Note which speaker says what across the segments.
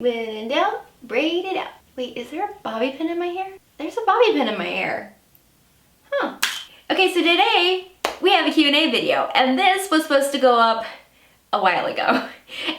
Speaker 1: when in doubt, braid it out. Wait, is there a bobby pin in my hair? There's a bobby pin in my hair. Huh. Okay, so today we have a Q&A video, and this was supposed to go up a while ago.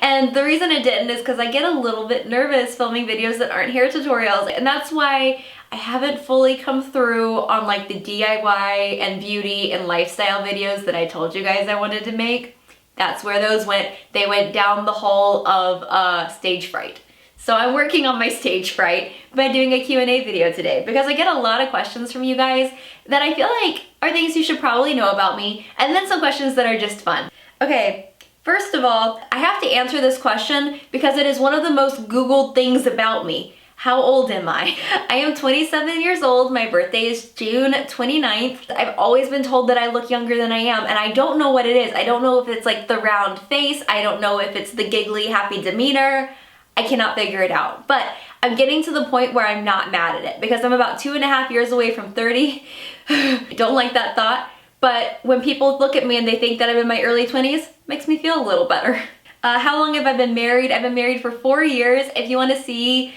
Speaker 1: And the reason it didn't is because I get a little bit nervous filming videos that aren't hair tutorials, and that's why I haven't fully come through on like the DIY and beauty and lifestyle videos that I told you guys I wanted to make. That's where those went. They went down the hole of stage fright. So I'm working on my stage fright by doing a Q&A video today because I get a lot of questions from you guys that I feel like are things you should probably know about me, and then some questions that are just fun. Okay, first of all, I have to answer this question because it is one of the most Googled things about me. How old am I? I am 27 years old. My birthday is June 29th. I've always been told that I look younger than I am, and I don't know what it is. I don't know if it's like the round face. I don't know if it's the giggly, happy demeanor. I cannot figure it out, but I'm getting to the point where I'm not mad at it because I'm about 2.5 years away from 30. I don't like that thought, but when people look at me and they think that I'm in my early 20s, it makes me feel a little better. How long have I been married? I've been married for 4 years. If you want to see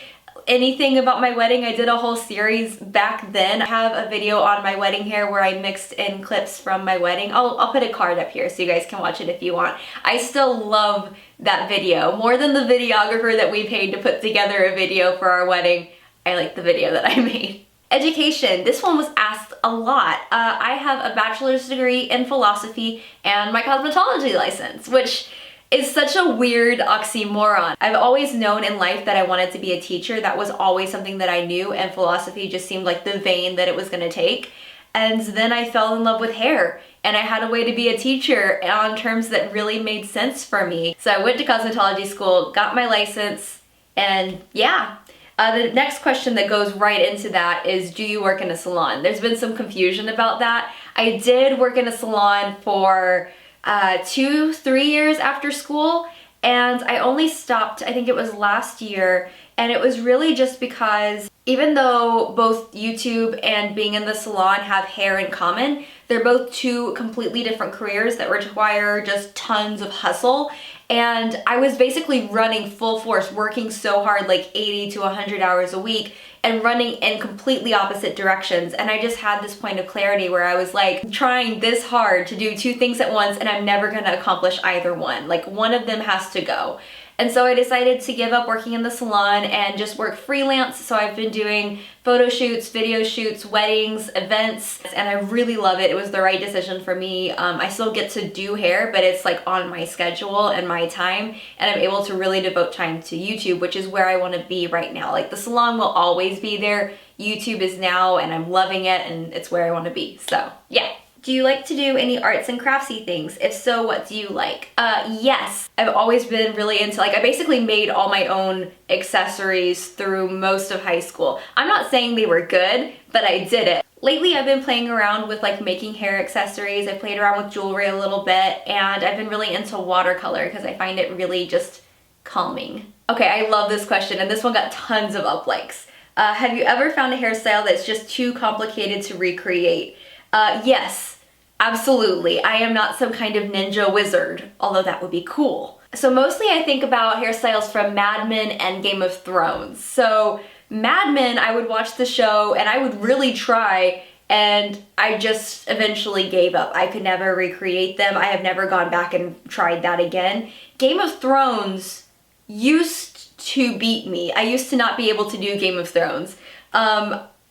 Speaker 1: anything about my wedding, I did a whole series back then. I have a video on my wedding hair where I mixed in clips from my wedding. I'll put a card up here so you guys can watch it if you want. I still love that video. More than the videographer that we paid to put together a video for our wedding, I like the video that I made. Education. This one was asked a lot. I have a bachelor's degree in philosophy and my cosmetology license, which is such a weird oxymoron. I've always known in life that I wanted to be a teacher. That was always something that I knew, and philosophy just seemed like the vein that it was gonna take. And then I fell in love with hair, and I had a way to be a teacher on terms that really made sense for me. So I went to cosmetology school, got my license, and yeah. The next question that goes right into that is, do you work in a salon? There's been some confusion about that. I did work in a salon for 2-3 years after school, and I only stopped, I think it was last year, and it was really just because even though both YouTube and being in the salon have hair in common, they're both two completely different careers that require just tons of hustle. And I was basically running full force, working so hard, like 80 to 100 hours a week, and running in completely opposite directions. And I just had this point of clarity where I was like, I'm trying this hard to do two things at once, and I'm never gonna accomplish either one. Like, one of them has to go. And so I decided to give up working in the salon and just work freelance. So I've been doing photo shoots, video shoots, weddings, events, and I really love it. It was the right decision for me. I still get to do hair, but it's like on my schedule and my time, and I'm able to really devote time to YouTube, which is where I want to be right now. Like, the salon will always be there. YouTube is now, and I'm loving it, and it's where I want to be. So yeah. Do you like to do any arts and craftsy things? If so, what do you like? Yes. I've always been really into, like, I basically made all my own accessories through most of high school. I'm not saying they were good, but I did it. Lately, I've been playing around with like making hair accessories. I played around with jewelry a little bit, and I've been really into watercolor because I find it really just calming. Okay, I love this question, and this one got tons of up likes. Have you ever found a hairstyle that's just too complicated to recreate? Yes, absolutely. I am not some kind of ninja wizard, although that would be cool. So mostly I think about hairstyles from Mad Men and Game of Thrones. So Mad Men, I would watch the show and I would really try, and I just eventually gave up. I could never recreate them. I have never gone back and tried that again. Game of Thrones used to beat me. I used to not be able to do Game of Thrones.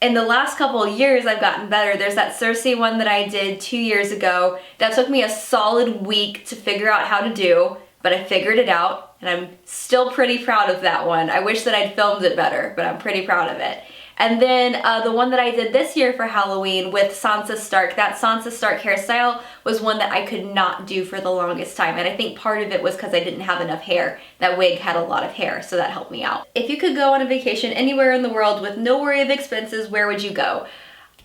Speaker 1: In the last couple of years, I've gotten better. There's that Cersei one that I did 2 years ago. That took me a solid week to figure out how to do, but I figured it out, and I'm still pretty proud of that one. I wish that I'd filmed it better, but I'm pretty proud of it. And then the one that I did this year for Halloween with Sansa Stark, that Sansa Stark hairstyle was one that I could not do for the longest time. And I think part of it was because I didn't have enough hair. That wig had a lot of hair, so that helped me out. If you could go on a vacation anywhere in the world with no worry of expenses, where would you go?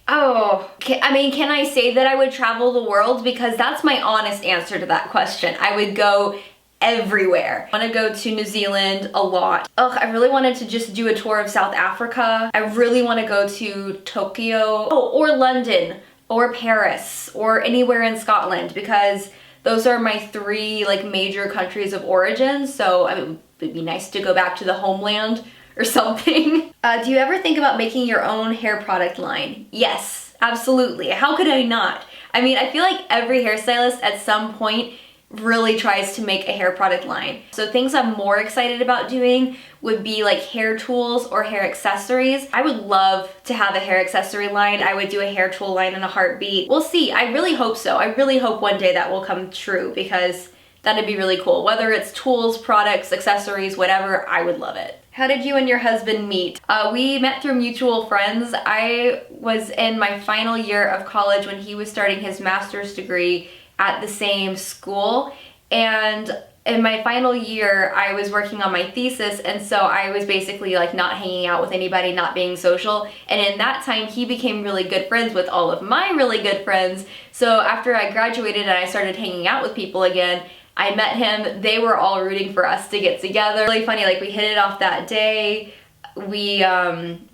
Speaker 1: Oh, can I say that I would travel the world? Because that's my honest answer to that question. I would go everywhere. I want to go to New Zealand a lot. Ugh, I really wanted to just do a tour of South Africa. I really want to go to Tokyo, or London, or Paris, or anywhere in Scotland, because those are my three like major countries of origin. So I mean, It'd be nice to go back to the homeland or something. Do you ever think about making your own hair product line? Yes, absolutely. How could I not? I mean, I feel like every hairstylist at some point really tries to make a hair product line. So things I'm more excited about doing would be like hair tools or hair accessories. I would love to have a hair accessory line. I would do a hair tool line in a heartbeat. We'll see. I really hope so. I really hope one day that will come true because that'd be really cool. Whether it's tools, products, accessories, whatever, I would love it. How did you and your husband meet? We met through mutual friends. I was in my final year of college when he was starting his master's degree at the same school, and in my final year I was working on my thesis, and so I was basically like not hanging out with anybody, not being social, and in that time he became really good friends with all of my really good friends. So after I graduated and I started hanging out with people again, I met him. They were all rooting for us to get together. Really funny, like we hit it off that day. We hung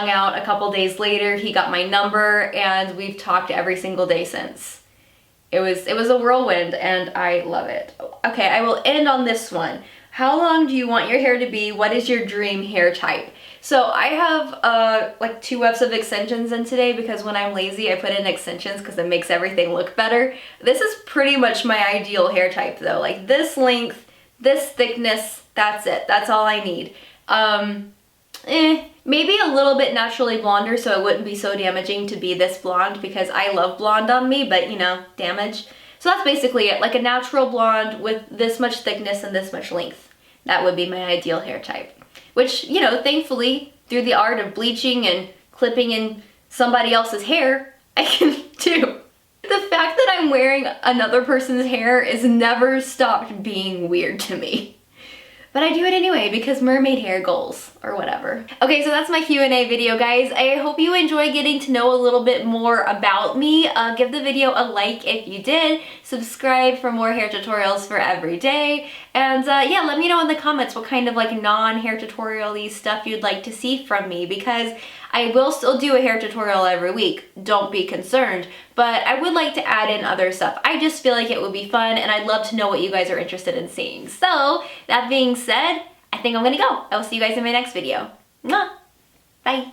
Speaker 1: out a couple days later. He got my number and we've talked every single day since. It was a whirlwind and I love it. Okay, I will end on this one. How long do you want your hair to be? What is your dream hair type? So I have like 2 wefts of extensions in today because when I'm lazy I put in extensions because it makes everything look better. This is pretty much my ideal hair type though. Like this length, this thickness, that's it. That's all I need. Maybe a little bit naturally blonder so it wouldn't be so damaging to be this blonde because I love blonde on me, but you know, damage. So that's basically it, like a natural blonde with this much thickness and this much length. That would be my ideal hair type. Which, you know, thankfully, through the art of bleaching and clipping in somebody else's hair, I can do. The fact that I'm wearing another person's hair is never stopped being weird to me. But I do it anyway because mermaid hair goals or whatever. Okay, so that's my Q&A video, guys. I hope you enjoy getting to know a little bit more about me. Give the video a like if you did. Subscribe for more hair tutorials for every day. And yeah, let me know in the comments what kind of like non-hair tutorial-y stuff you'd like to see from me because I will still do a hair tutorial every week. Don't be concerned. But I would like to add in other stuff. I just feel like it would be fun and I'd love to know what you guys are interested in seeing. So that being said, I think I'm gonna go. I will see you guys in my next video. Mwah! Bye.